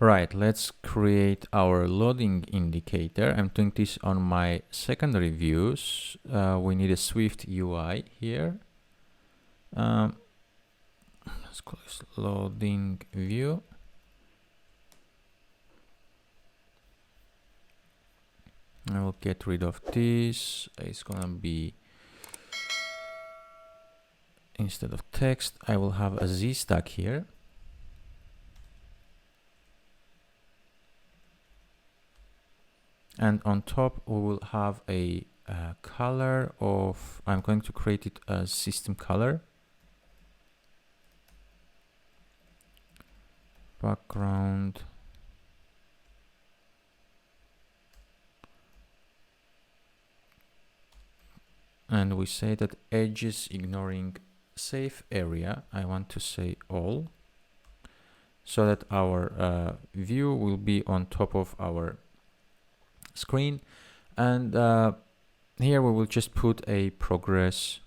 Right, let's create our loading indicator. I'm doing this on my secondary views. We need a SwiftUI here. Let's call this loading view. I will get rid of this. It's gonna be, instead of text, I will have a Z stack here. And on top, we will have a color of, I'm going to create it as system color. Background. And we say that edges ignoring safe area, I want to say all, so that our view will be on top of our screen. And here we will just put a progress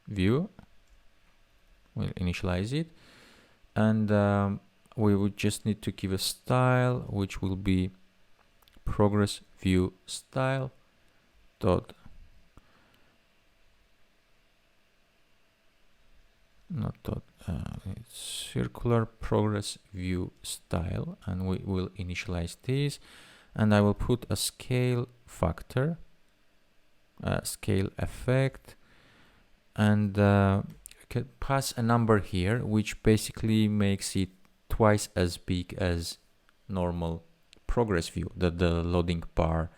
view. We'll initialize it, and we would just need to give a style, which will be progress view style dot, not dot, it's circular progress view style, and we will initialize this. And I will put a scale factor, scale effect, and can pass a number here, which basically makes it twice as big as normal progress view, the loading bar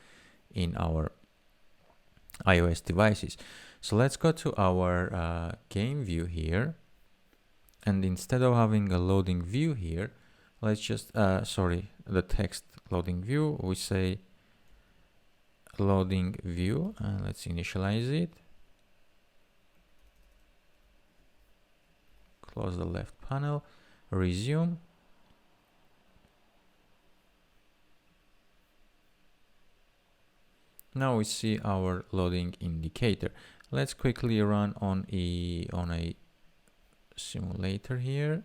in our iOS devices. So let's go to our game view here, and instead of having a loading view here, let's just the text loading view, we say loading view, and let's initialize it. Close the left panel, resume. Now we see our loading indicator. Let's quickly run on a simulator here.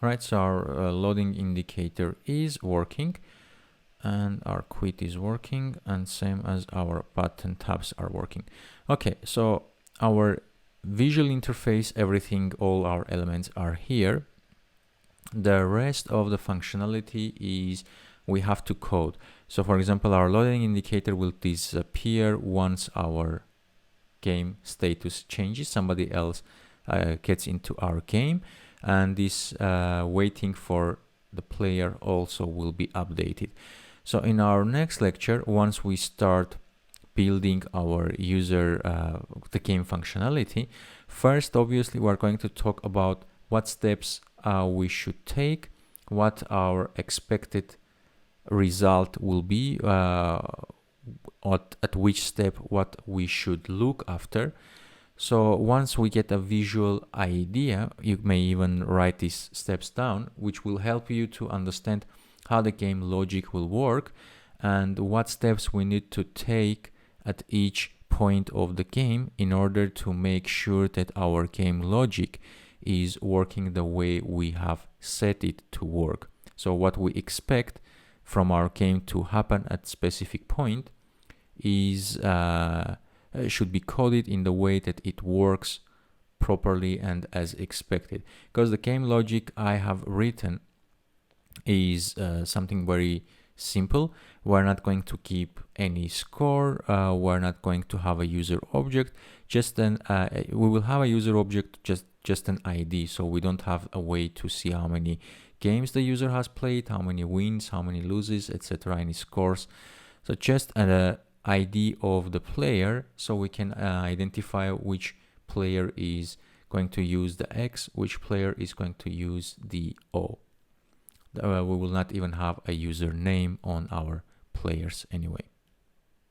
Right, so our loading indicator is working, and our quit is working, and same as our button tabs are working. Okay, so our visual interface, everything, all our elements are here. The rest of the functionality is we have to code. So for example, our loading indicator will disappear once our game status changes, somebody else gets into our game, and this waiting for the player also will be updated. So in our next lecture, once we start building our user the game functionality, first obviously we're going to talk about what steps we should take, what our expected result will be, at which step what we should look after. So once we get a visual idea, you may even write these steps down, which will help you to understand how the game logic will work and what steps we need to take at each point of the game in order to make sure that our game logic is working the way we have set it to work. So what we expect from our game to happen at specific point is should be coded in the way that it works properly and as expected, because the game logic I have written is something very simple. We're not going to keep any score, we're not going to have a user object, just an we will have a user object, just an ID, so we don't have a way to see how many games the user has played, how many wins, how many loses, etc., any scores. So just an ID of the player, so we can identify which player is going to use the X, which player is going to use the O. We will not even have a username on our players anyway.